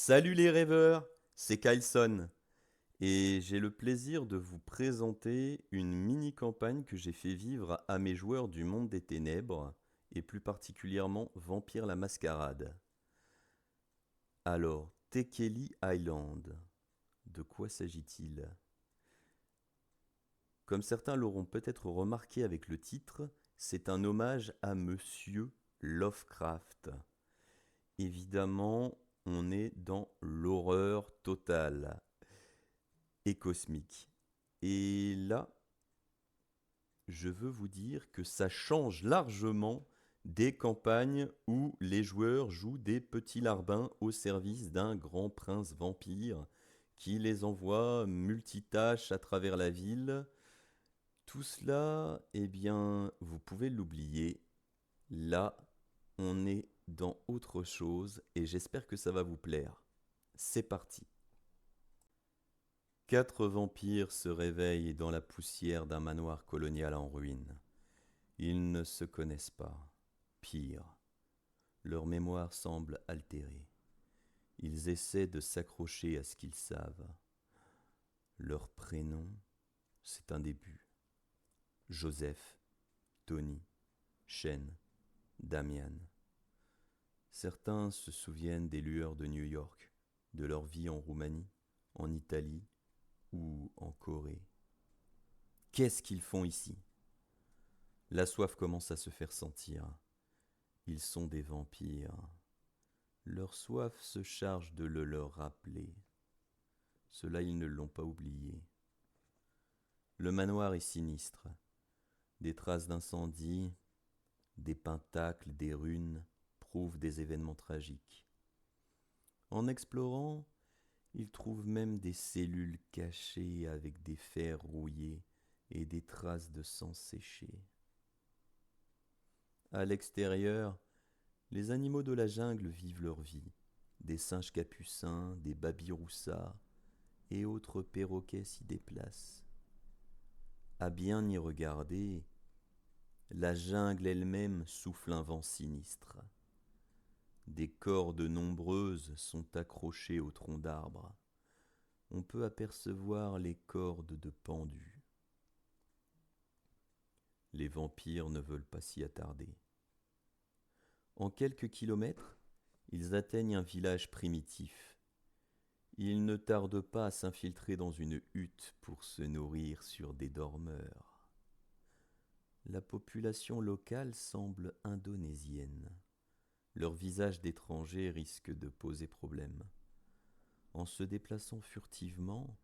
Salut les rêveurs, c'est Kyleson et j'ai le plaisir de vous présenter une mini-campagne que j'ai fait vivre à mes joueurs du monde des ténèbres et plus particulièrement Vampire la Mascarade. Alors, Tekeli Island, de quoi s'agit-il? Comme certains l'auront peut-être remarqué avec le titre, c'est un hommage à Monsieur Lovecraft. Évidemment, on est dans l'horreur totale et cosmique. Et là, je veux vous dire que ça change largement des campagnes où les joueurs jouent des petits larbins au service d'un grand prince vampire qui les envoie multitâches à travers la ville. Tout cela, eh bien, vous pouvez l'oublier. Là, on est dans autre chose et j'espère que ça va vous plaire. C'est parti. Quatre vampires se réveillent dans la poussière d'un manoir colonial en ruine. Ils ne se connaissent pas. Pire, leur mémoire semble altérée. Ils essaient de s'accrocher à ce qu'ils savent. Leur prénom, c'est un début. Joseph, Tony, Shane, Damian. Certains se souviennent des lueurs de New York, de leur vie en Roumanie, en Italie ou en Corée. Qu'est-ce qu'ils font ici? La soif commence à se faire sentir. Ils sont des vampires. Leur soif se charge de le leur rappeler. Cela, ils ne l'ont pas oublié. Le manoir est sinistre. Des traces d'incendie, des pentacles, des runes prouvent des événements tragiques. En explorant, ils trouvent même des cellules cachées avec des fers rouillés et des traces de sang séché. À l'extérieur, les animaux de la jungle vivent leur vie. Des singes capucins, des babiroussas et autres perroquets s'y déplacent. À bien y regarder, la jungle elle-même souffle un vent sinistre. Des cordes nombreuses sont accrochées au tronc d'arbres. On peut apercevoir les cordes de pendus. Les vampires ne veulent pas s'y attarder. En quelques kilomètres, ils atteignent un village primitif. Ils ne tardent pas à s'infiltrer dans une hutte pour se nourrir sur des dormeurs. La population locale semble indonésienne. Leur visage d'étrangers risque de poser problème. En se déplaçant furtivement,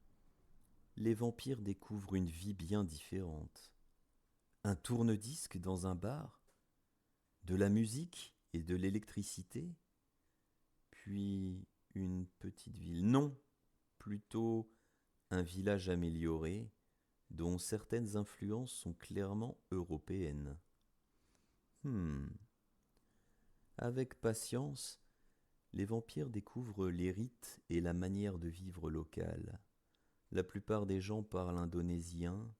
les vampires découvrent une vie bien différente. Un tourne-disque dans un bar, de la musique et de l'électricité, puis une petite ville. Non, plutôt un village amélioré, dont certaines influences sont clairement européennes. Avec patience, les vampires découvrent les rites et la manière de vivre locale. La plupart des gens parlent indonésien,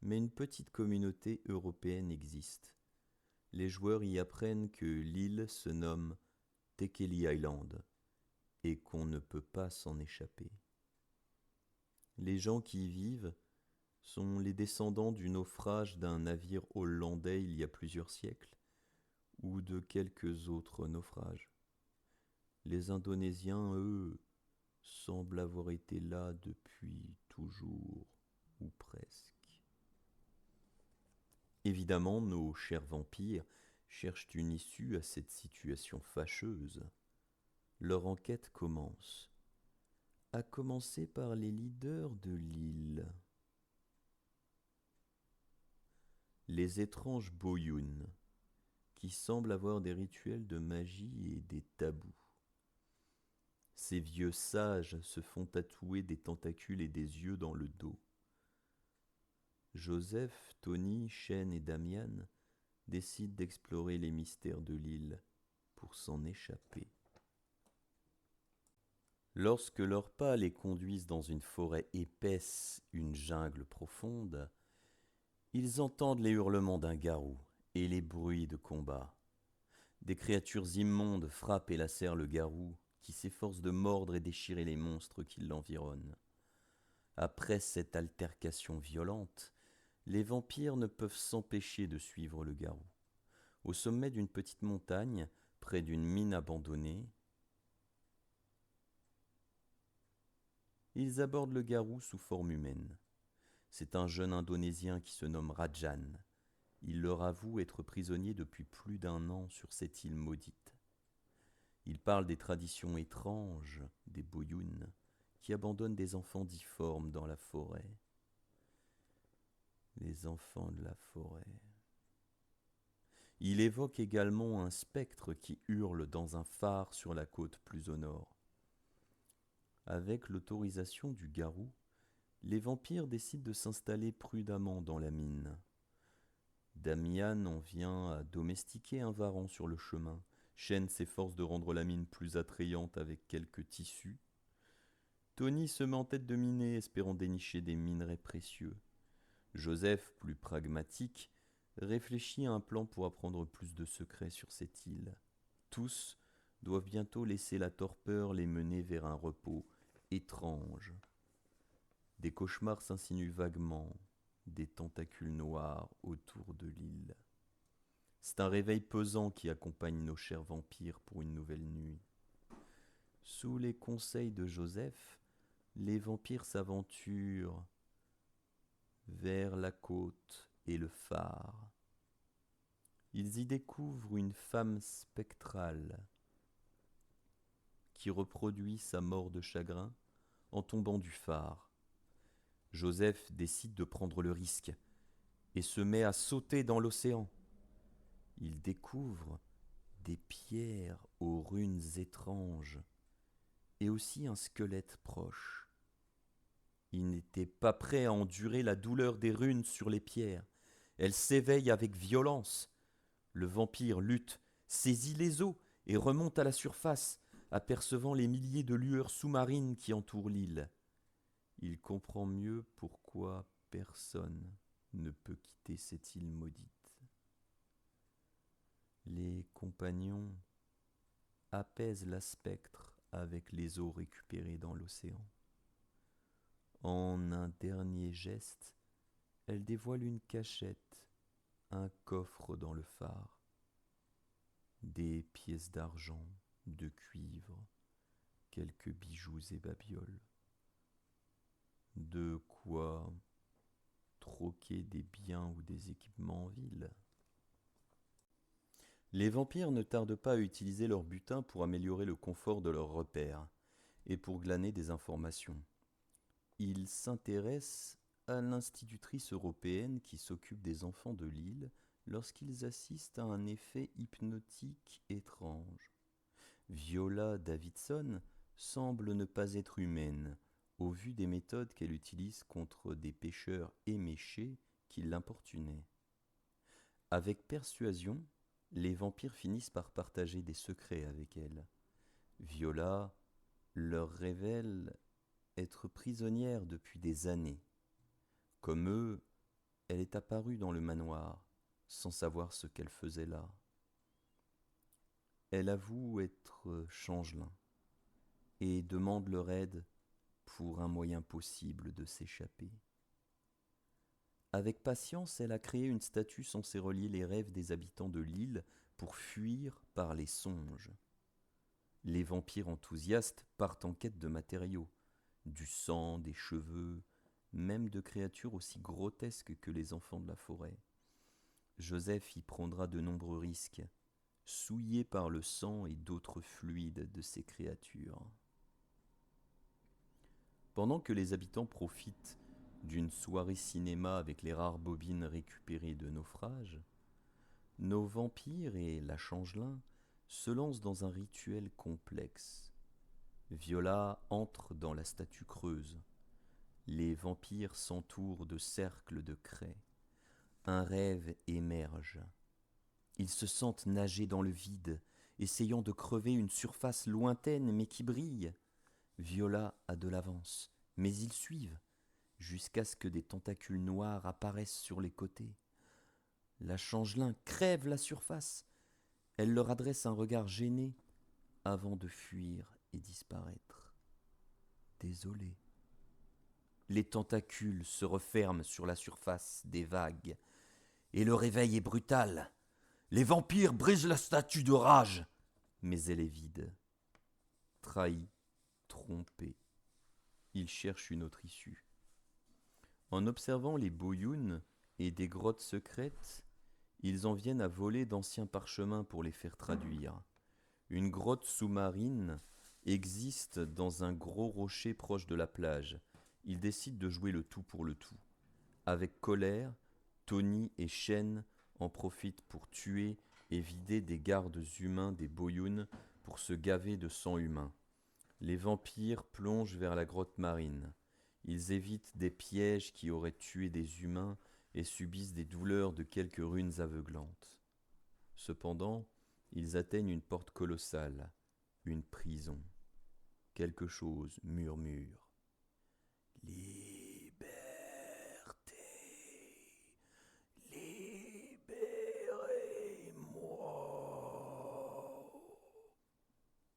mais une petite communauté européenne existe. Les joueurs y apprennent que l'île se nomme Tekeli Island et qu'on ne peut pas s'en échapper. Les gens qui y vivent sont les descendants du naufrage d'un navire hollandais il y a plusieurs siècles ou de quelques autres naufrages. Les Indonésiens, eux, semblent avoir été là depuis toujours, ou presque. Évidemment, nos chers vampires cherchent une issue à cette situation fâcheuse. Leur enquête commence. À commencer par les leaders de l'île. Les étranges Boyun, qui semblent avoir des rituels de magie et des tabous. Ces vieux sages se font tatouer des tentacules et des yeux dans le dos. Joseph, Tony, Shane et Damian décident d'explorer les mystères de l'île pour s'en échapper. Lorsque leurs pas les conduisent dans une forêt épaisse, une jungle profonde, ils entendent les hurlements d'un garou et les bruits de combat. Des créatures immondes frappent et lacèrent le garou qui s'efforce de mordre et déchirer les monstres qui l'environnent. Après cette altercation violente, les vampires ne peuvent s'empêcher de suivre le garou. Au sommet d'une petite montagne, près d'une mine abandonnée, ils abordent le garou sous forme humaine. C'est un jeune Indonésien qui se nomme Rajan. Il leur avoue être prisonnier depuis plus d'1 an sur cette île maudite. Il parle des traditions étranges des Boyouns qui abandonnent des enfants difformes dans la forêt. Les enfants de la forêt. Il évoque également un spectre qui hurle dans un phare sur la côte plus au nord. Avec l'autorisation du garou, les vampires décident de s'installer prudemment dans la mine. Damian en vient à domestiquer un varan sur le chemin. Shen s'efforce de rendre la mine plus attrayante avec quelques tissus. Tony se met en tête de miner, espérant dénicher des minerais précieux. Joseph, plus pragmatique, réfléchit à un plan pour apprendre plus de secrets sur cette île. Tous doivent bientôt laisser la torpeur les mener vers un repos étrange. Des cauchemars s'insinuent vaguement, des tentacules noirs autour de l'île. C'est un réveil pesant qui accompagne nos chers vampires pour une nouvelle nuit. Sous les conseils de Joseph, les vampires s'aventurent vers la côte et le phare. Ils y découvrent une femme spectrale qui reproduit sa mort de chagrin en tombant du phare. Joseph décide de prendre le risque et se met à sauter dans l'océan. Il découvre des pierres aux runes étranges et aussi un squelette proche. Il n'était pas prêt à endurer la douleur des runes sur les pierres. Elles s'éveillent avec violence. Le vampire lutte, saisit les eaux et remonte à la surface, apercevant les milliers de lueurs sous-marines qui entourent l'île. Il comprend mieux pourquoi personne ne peut quitter cette île maudite. Les compagnons apaisent la spectre avec les eaux récupérées dans l'océan. En un dernier geste, elle dévoile une cachette, un coffre dans le phare, des pièces d'argent, de cuivre, quelques bijoux et babioles. De quoi troquer des biens ou des équipements en ville. Les vampires ne tardent pas à utiliser leur butin pour améliorer le confort de leurs repères et pour glaner des informations. Ils s'intéressent à l'institutrice européenne qui s'occupe des enfants de l'île lorsqu'ils assistent à un effet hypnotique étrange. Viola Davidson semble ne pas être humaine, au vu des méthodes qu'elle utilise contre des pêcheurs éméchés qui l'importunaient. Avec persuasion, les vampires finissent par partager des secrets avec elle. Viola leur révèle être prisonnière depuis des années. Comme eux, elle est apparue dans le manoir, sans savoir ce qu'elle faisait là. Elle avoue être changelin et demande leur aide pour un moyen possible de s'échapper. Avec patience, elle a créé une statue censée relier les rêves des habitants de l'île pour fuir par les songes. Les vampires enthousiastes partent en quête de matériaux, du sang, des cheveux, même de créatures aussi grotesques que les enfants de la forêt. Joseph y prendra de nombreux risques, souillé par le sang et d'autres fluides de ces créatures. Pendant que les habitants profitent d'une soirée cinéma avec les rares bobines récupérées de naufrages, nos vampires et la changelin se lancent dans un rituel complexe. Viola entre dans la statue creuse. Les vampires s'entourent de cercles de craie. Un rêve émerge. Ils se sentent nager dans le vide, essayant de crever une surface lointaine mais qui brille. Viola a de l'avance, mais ils suivent, jusqu'à ce que des tentacules noirs apparaissent sur les côtés. La changelin crève la surface. Elle leur adresse un regard gêné avant de fuir et disparaître. Désolé. Les tentacules se referment sur la surface des vagues, et le réveil est brutal. Les vampires brisent la statue de rage, mais elle est vide. Trahi, trompé, ils cherchent une autre issue. En observant les boyounes et des grottes secrètes, ils en viennent à voler d'anciens parchemins pour les faire traduire. Une grotte sous-marine existe dans un gros rocher proche de la plage. Ils décident de jouer le tout pour le tout. Avec colère, Tony et Shen en profitent pour tuer et vider des gardes humains des boyounes pour se gaver de sang humain. Les vampires plongent vers la grotte marine. Ils évitent des pièges qui auraient tué des humains et subissent des douleurs de quelques runes aveuglantes. Cependant, ils atteignent une porte colossale, une prison. Quelque chose murmure. Liberté, libérez-moi.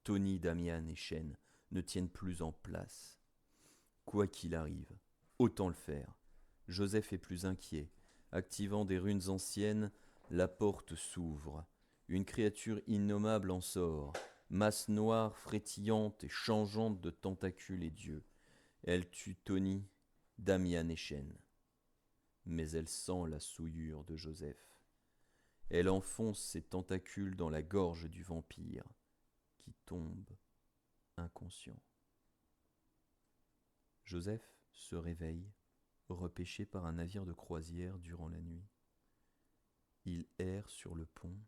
Tony, Damian et Shen ne tiennent plus en place. Quoi qu'il arrive, autant le faire. Joseph est plus inquiet. Activant des runes anciennes, la porte s'ouvre. Une créature innommable en sort, masse noire, frétillante et changeante de tentacules et d'yeux. Elle tue Tony, Damian et Shen. Mais elle sent la souillure de Joseph. Elle enfonce ses tentacules dans la gorge du vampire, qui tombe inconscient. Joseph se réveille, repêché par un navire de croisière durant la nuit. Il erre sur le pont,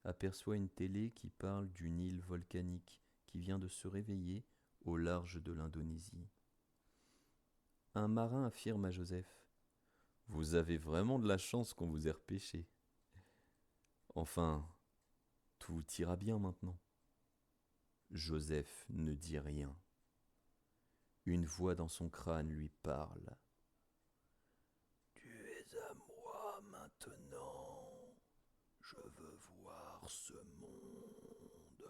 aperçoit une télé qui parle d'une île volcanique qui vient de se réveiller au large de l'Indonésie. Un marin affirme à Joseph : « Vous avez vraiment de la chance qu'on vous ait repêché. Enfin, tout ira bien maintenant. » Joseph ne dit rien. Une voix dans son crâne lui parle. « Tu es à moi maintenant. Je veux voir ce monde. »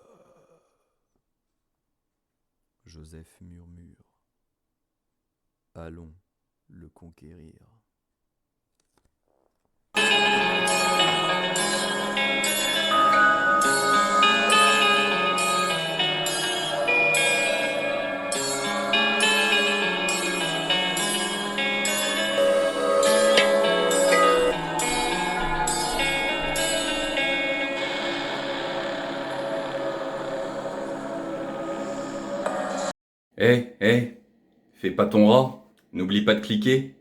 Joseph murmure. « Allons le conquérir. » Hé, fais pas ton rat, n'oublie pas de cliquer.